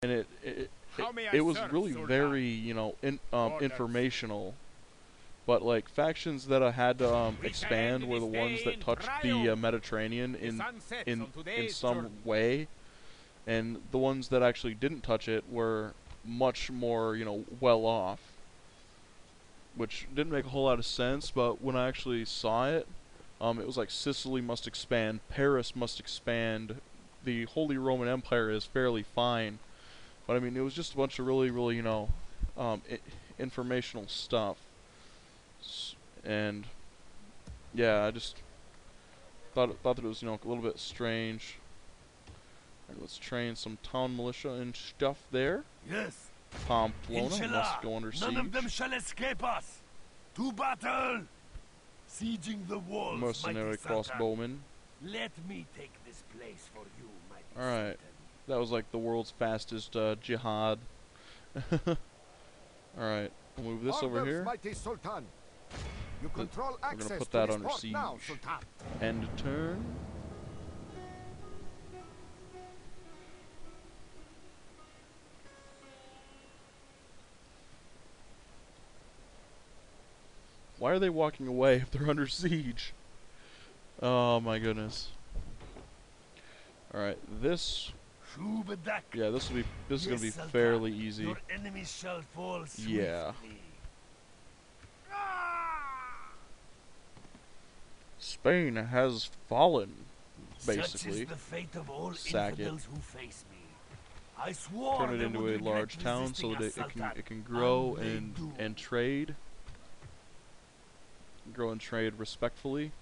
and it was really very, you know, informational. But like factions that I had to expand were the ones that touched the Mediterranean in some way, and the ones that actually didn't touch it were much more, you know, well off, which didn't make a whole lot of sense. But when I actually saw it, it was like Sicily must expand, Paris must expand, the Holy Roman Empire is fairly fine. But I mean, it was just a bunch of really, really, you know, informational stuff. And yeah, I just thought that it was, you know, a little bit strange. Alright, let's train some town militia and stuff there. Yes. Pamplona must go under siege. None of them shall escape us. To battle! Sieging the walls, Mercenary crossbowmen. Let me take this place for you, mighty Alright. That was like the world's fastest jihad. Alright, we'll move this over here. Mighty Sultan. You control We're access gonna put to that this under port siege. now, Sultan. End turn. Why are they walking away if they're under siege? Oh my goodness. Alright, this... yeah, this is gonna be fairly easy. Your enemies shall fall swiftly. Yeah. Spain has fallen, basically. Such is the fate of all Sack infidels who face me. I swore Turn it into a large town so that it can grow and trade. Grow and trade respectfully.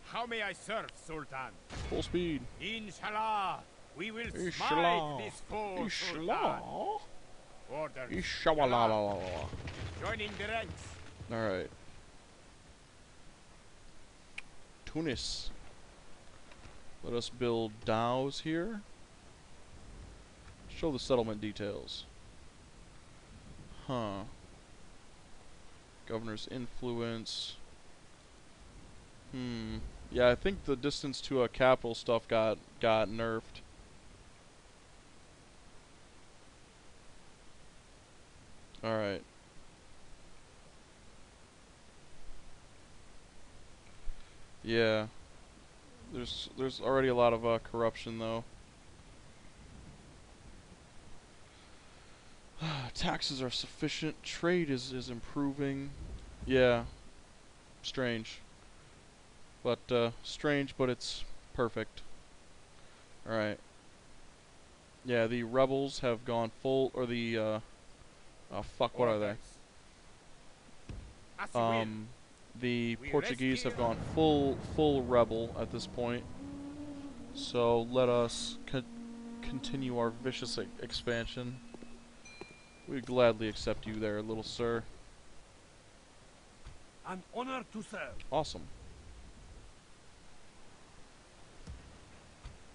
How may I serve, Sultan? Full speed. Inshallah, we will smite this foe, Inshallah. Orders. Inshallah. Joining the ranks. Alright. Tunis. Let us build dhows here. Show the settlement details. Huh. Governor's influence. Yeah, I think the distance to a capital stuff got nerfed. Alright. Yeah. There's already a lot of corruption though. Taxes are sufficient. Trade is improving. Yeah. Strange. But strange, but it's perfect. Alright. Yeah, the rebels have gone full, or the oh fuck, what are they? The Portuguese have gone full rebel at this point. So let us continue our vicious expansion. We gladly accept you there, little sir. An honor to serve. Awesome.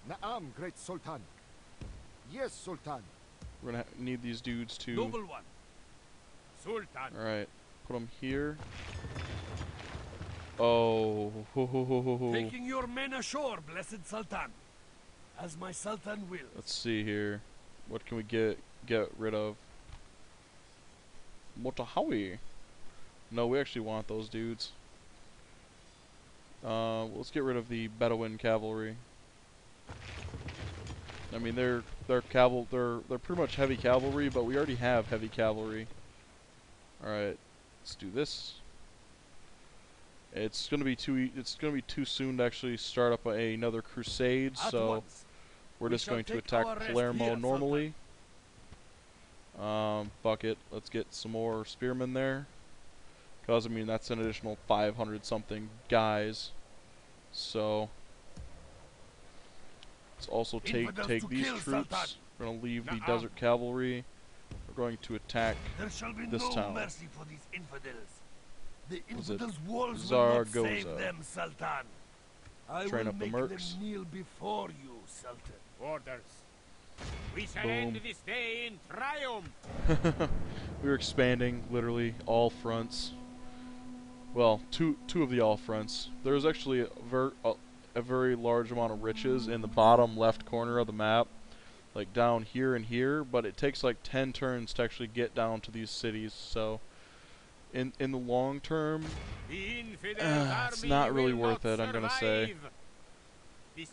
Naam, great Sultan. Yes, Sultan. We're gonna need these dudes to... Noble one. Sultan. Alright, put them here. Oh. Taking your men ashore, blessed Sultan. As my Sultan will. Let's see here. What can we get rid of? Motahawi. No, we actually want those dudes. Let's get rid of the Bedouin cavalry. I mean, they're pretty much heavy cavalry, but we already have heavy cavalry. All right, let's do this. It's gonna be too soon to actually start up another crusade, so we're just going to attack Palermo normally. Fuck it, let's get some more spearmen there, because I mean that's an additional 500 something guys. So let's also take these troops. We're gonna leave the desert cavalry. We're going to attack this town. Mercy for these infidels. The Was it infidels' walls Zaragoza? will not save them, Sultan. I Train will up the make mercs. them kneel before you, Sultan. Orders. We shall Boom. end this day in triumph. We were expanding literally all fronts. Well, two of the all fronts. There's actually a very large amount of riches in the bottom left corner of the map. like down here and here, but it takes like 10 turns to actually get down to these cities. So in the long term, it's not really worth it, I'm gonna say.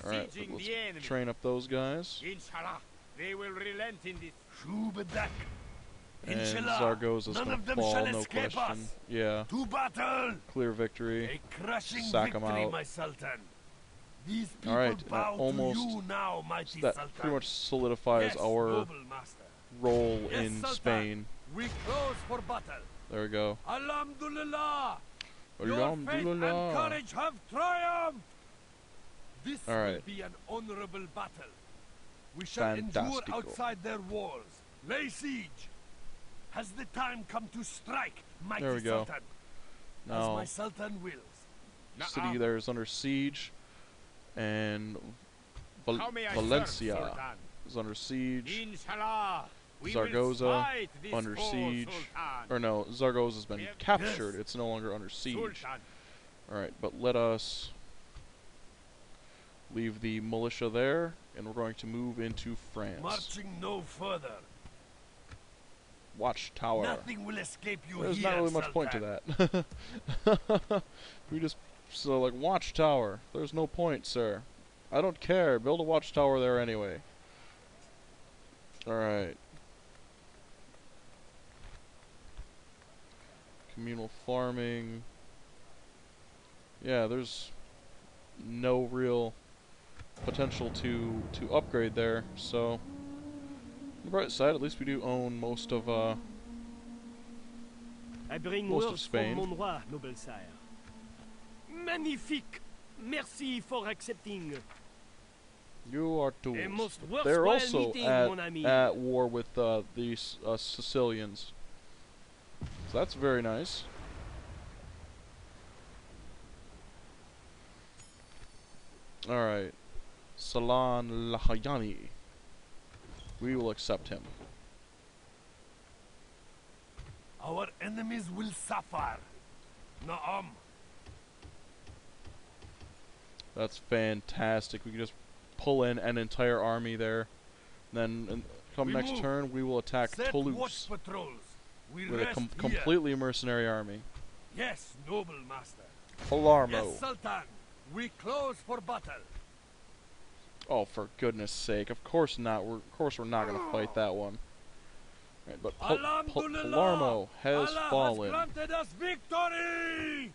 Alright, let's train up those guys. Inshallah, they will relent in this. And Zaragoza's gonna fall, no question. Yeah. To battle! Clear victory. A crushing Sack them victory, out. my Sultan. These people Alright, bow almost to you now, mighty that Sultan. pretty much solidifies Yes, our noble master. role Yes, in Sultan. Spain. We close for battle. There we go. Alhamdulillah! Your faith and Alhamdulillah. courage have triumphed! This will Alright. be an honorable battle. We shall endure Fantastico. outside their walls. Lay siege. Has the time come to strike, mighty There we go. Sultan? As Now, my Sultan wills. city there is under siege, and How may I Valencia serve, Sultan? is under siege. Inshallah, we Zaragoza will fight this under foe, siege. Sultan. Or no, Zaragoza's been Yes. captured. It's no longer under siege. Sultan. Alright, but let us leave the militia there, and we're going to move into France. Marching no further. Watchtower. Nothing will escape you There's here, not really much point to that. We just, so like, watchtower. There's no point, sir. I don't care. Build a watchtower there anyway. Alright. Communal farming. Yeah, there's no real potential to upgrade there, so on the bright side, at least we do own most of I bring most of words Spain. from mon roi, noble sire. Magnifique! Merci for accepting. You are tools. A most They're worthwhile also meeting, mon ami. at war with these Sicilians. So that's very nice. Alright. Salan Lahayani. We will accept him. Our enemies will suffer. Naam. That's fantastic. We can just pull in an entire army there. Then come We next move. turn, we will attack Set Toulouse watch patrols. We with a rest here. completely mercenary army. Yes, noble master. Palermo. Yes, Sultan. We close for battle. Oh, for goodness sake! Of course not. Of course we're not gonna fight that one. Right, but Alhamdulillah. Palermo has Allah fallen. has granted us victory.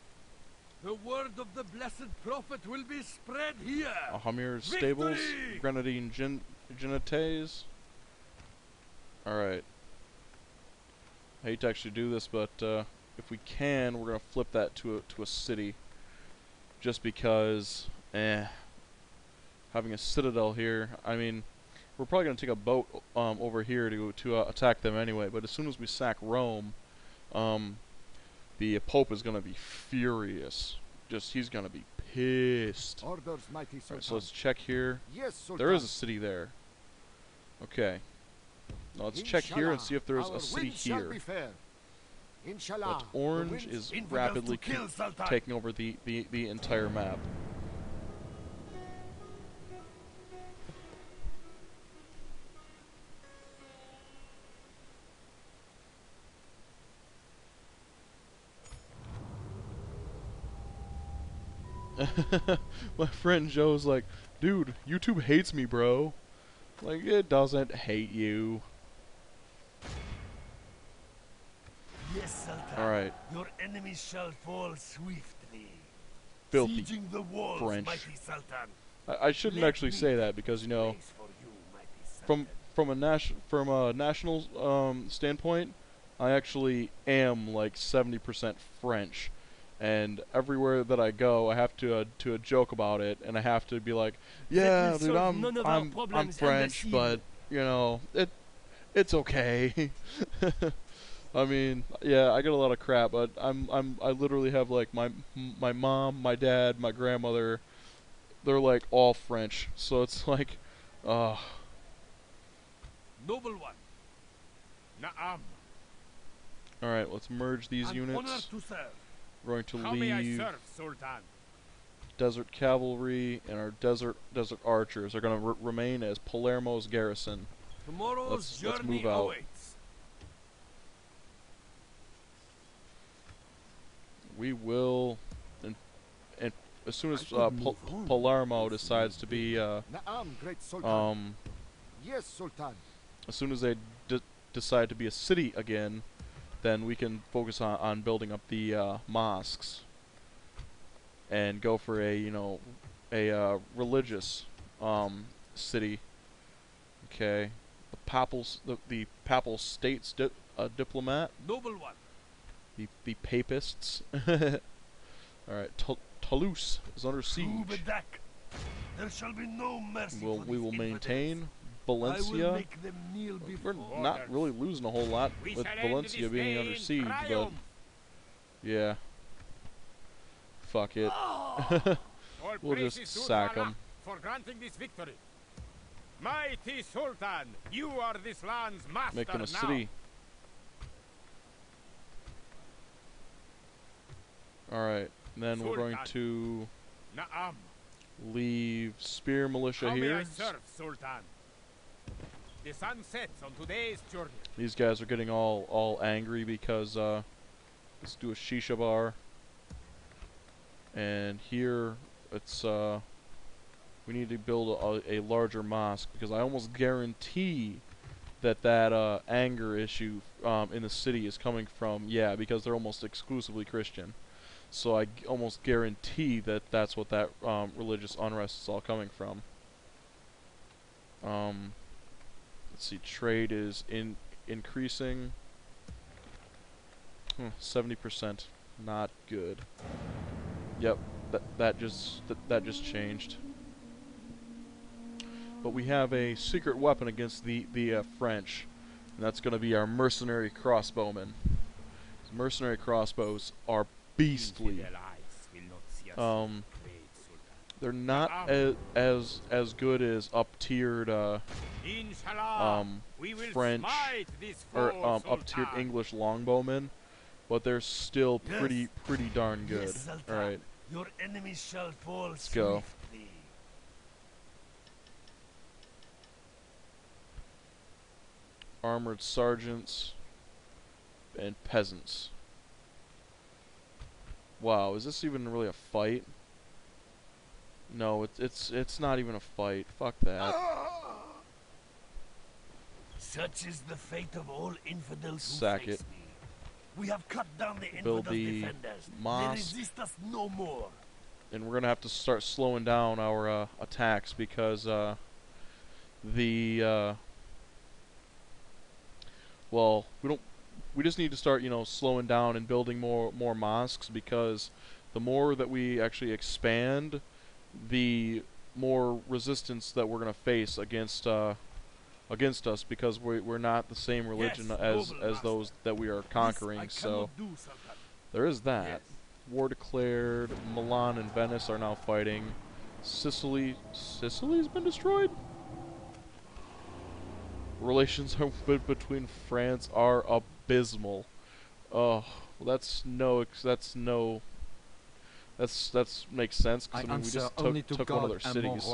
The word of the blessed prophet will be spread here. Hamir's stables, Victory! Grenadine Genites. Alright. I hate to actually do this, but if we can, we're gonna flip that to a city. Just because, having a citadel here, I mean, we're probably gonna take a boat over here to attack them anyway. But as soon as we sack Rome, the Pope is gonna be furious. He's gonna be pissed. Orders, mighty Sultan. Alright, so let's check here. Yes, Sultan. There is a city there. Okay. Now let's check here and see if there's Inshallah, a city our wind shall here. be fair. Inshallah, But orange the is infidels rapidly to kill, Sultan. taking over the entire map. My friend Joe's like, dude, YouTube hates me, bro. Like, it doesn't hate you. Yes, Sultan. Alright. Your enemies shall fall swiftly. Filthy Sieging the walls, French. mighty Sultan. I shouldn't Let actually me say that because, you know, Place for you, mighty Sultan. from a national standpoint, I actually am like 70% French, and everywhere that I go, I have to a joke about it, and I have to be like, yeah, will dude, solve none of our I'm problems French, and but you know, it's okay. I mean, yeah, I get a lot of crap, but I literally have like my mom, my dad, my grandmother, they're like all French, so it's like, Noble one. Naam. all right, let's merge these An honor units. to serve. We're going to How may I leave serve, Sultan? desert cavalry and our desert archers are going to remain as Palermo's garrison. Tomorrow's Let's journey move out. awaits. We will, and as soon as Palermo decides to be, Na'am, great Sultan. Yes, Sultan. as soon as they decide to be a city again, then we can focus on building up the mosques and go for a religious city. Okay, the papal states diplomat. Noble one. The papists. Alright, Toulouse is under siege. There shall be no mercy We will maintain Valencia. We're not really losing a whole lot with Valencia being under siege, but yeah. Fuck it. We'll just sack them. For granting this victory. Mighty Sultan, you are this land's master. Make them a now. city. Alright, and then we're going to Na'am. leave Spear Militia How may here. I serve, Sultan? The sun sets on today's journey. These guys are getting all angry because let's do a shisha bar. And here it's we need to build a larger mosque because I almost guarantee that anger issue in the city is coming from, yeah, because they're almost exclusively Christian. So I almost guarantee that that's what that religious unrest is all coming from. Let's see, trade is increasing. 70%, not good. Yep, that just changed. But we have a secret weapon against the French, and that's going to be our mercenary crossbowmen. Mercenary crossbows are beastly. They're not as good as up-tiered French or up-tiered English longbowmen, but they're still pretty darn good. All right, Your enemies shall fall. Let's go. Armored sergeants and peasants. Wow, is this even really a fight? No, it's not even a fight. Fuck that. Such is the fate of all infidels Sack who face it. me. We have cut down the Build infidels' the defenders. They mosque. resist us no more. And we're gonna have to start slowing down our attacks because well, we just need to start, slowing down and building more mosques, because the more that we actually expand, the more resistance that we're gonna face against us, because we're not the same religion as those that we are conquering. So there is that. Yes. War declared. Milan and Venice are now fighting. Sicily's been destroyed. Relations between France are abysmal. Oh, well, that makes sense, because I mean, we just took one of their cities.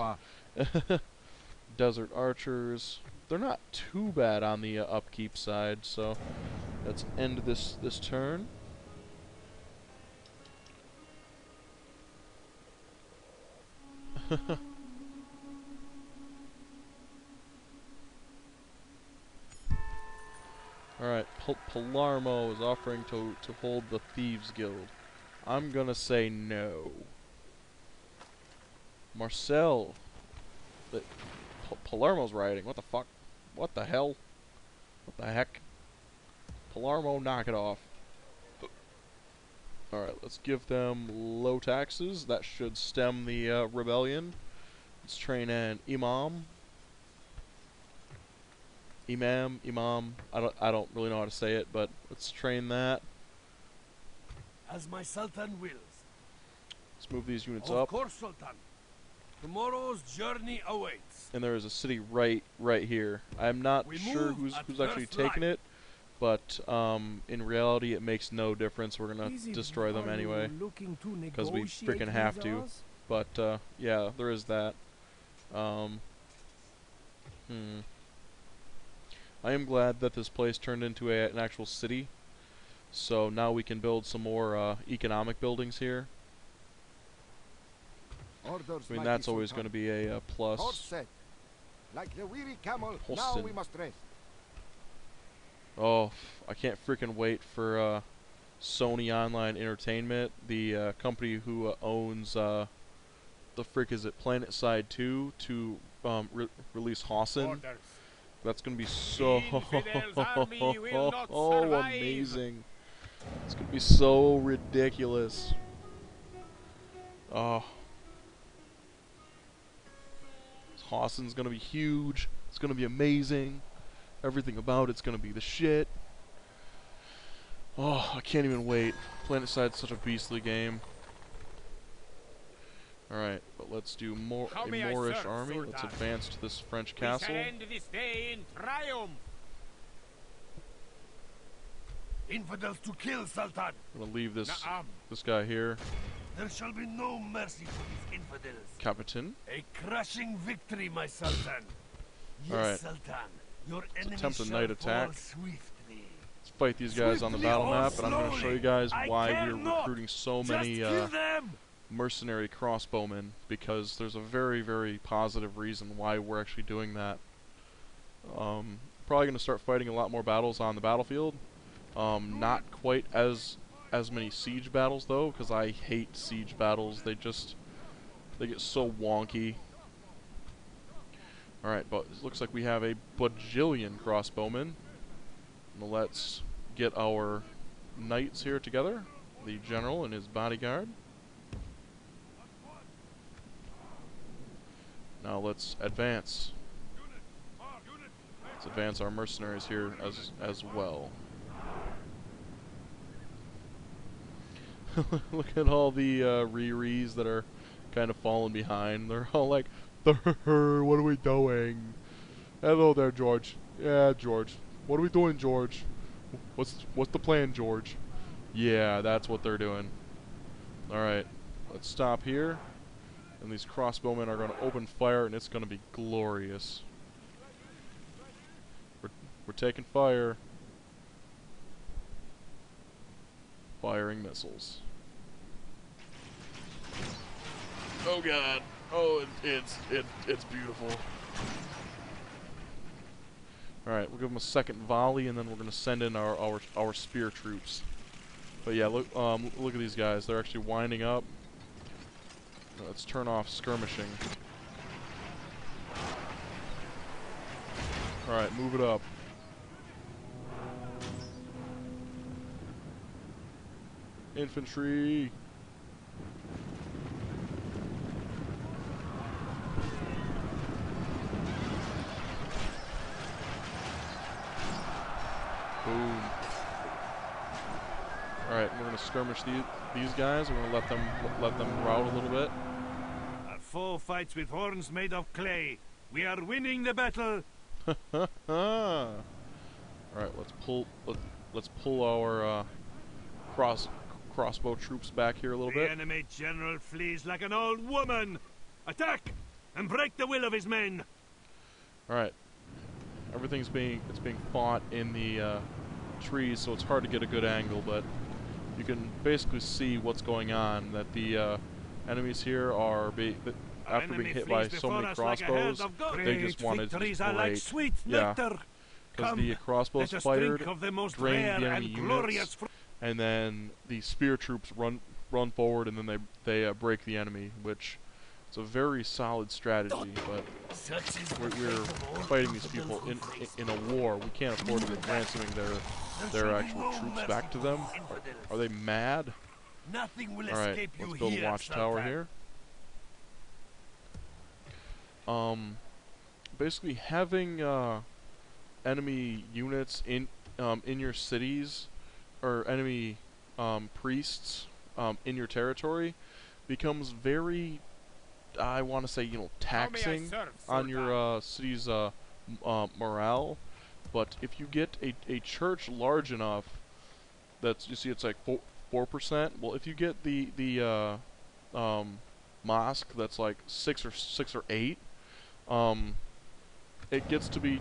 Desert archers, they're not too bad on the upkeep side, so let's end this turn. Alright, Palermo is offering to hold the Thieves Guild. I'm gonna say no. Marcel. Palermo's rioting. What the fuck? What the hell? What the heck? Palermo, knock it off. Alright, let's give them low taxes. That should stem the rebellion. Let's train an imam. Imam. I don't really know how to say it, but let's train that. As my Sultan wills. Let's move these units Of up. course, Sultan. Tomorrow's journey awaits. And there is a city right here. I'm not sure who's actually taking it, but in reality it makes no difference. We're gonna destroy them anyway, because we freaking have to. But yeah, there is that. I am glad that this place turned into an actual city. So now we can build some more economic buildings here. Orders, I mean, mighty that's always Sultan. going to be a plus. Horse set. Like the weary camel, now Holston. we must rest. Oh, I can't freaking wait for Sony Online Entertainment, the company who owns the frick is it Planet Side 2, to release Hossin. Orders. That's gonna be so Infidels' army will not survive. amazing. It's gonna be so ridiculous. Oh, Hossin's gonna be huge. It's gonna be amazing. Everything about it's gonna be the shit. Oh, I can't even wait. PlanetSide's such a beastly game. Alright, but let's do more How a may I Moorish serve, army. Let's Sultan? advance to this French We shall castle. end this day in triumph. Infidels to kill, Sultan. I'm gonna leave this Na'am. this guy here. There shall be no mercy for these infidels. Capitan. A crushing victory, my Sultan. Yes, Alright. Sultan. Your enemy attempt a shall night attack. fall swiftly. Let's fight these guys on the Swiftly battle or map, and I'm gonna show you guys slowly. why I we're care not. recruiting so Just many kill them. mercenary crossbowmen, because there's a very, very positive reason why we're actually doing that. Probably going to start fighting a lot more battles on the battlefield. Not quite as many siege battles though, because I hate siege battles. They get so wonky. Alright, but it looks like we have a bajillion crossbowmen. Now let's get our knights here together. The general and his bodyguard. Now let's advance. Let's advance our mercenaries here as well. Look at all the Riris that are kind of falling behind. They're all like, what are we doing? Hello there, George. Yeah, George. What are we doing, George? What's the plan, George? Yeah, that's what they're doing. Alright, let's stop here. And these crossbowmen are going to open fire, and it's going to be glorious. We're taking fire. Firing missiles. Oh god. Oh, it's beautiful. Alright, we'll give them a second volley, and then we're going to send in our spear troops. But yeah, look at these guys. They're actually winding up. Let's turn off skirmishing. Alright, move it up. Infantry! Boom. Alright, we're gonna skirmish these guys. We're gonna let them rout a little bit. A foe fights with horns made of clay. We are winning the battle. Alright, let's pull our crossbow troops back here a little The bit. enemy general flees like an old woman. Attack and break the will of his men. Alright. Everything's being fought in the trees, so it's hard to get a good angle, but you can basically see what's going on. That the enemies here are after being hit by so many crossbows, they just wanted to just like sweet nectar. Because the crossbows fired, drained the enemy units, and then the spear troops run forward, and then they break the enemy, which is a very solid strategy. But we're fighting these people in a war. We can't afford to be ransoming their actual troops back to them. Are they mad? Nothing will Alright, escape you let's build a here, watchtower Sultan. here. Basically having enemy units in your cities, or enemy priests in your territory, becomes very, I want to say, taxing on your city's morale. But if you get a church large enough, that's, you see, it's like 4%. Well, if you get the mosque that's like 6 or 8, it gets to be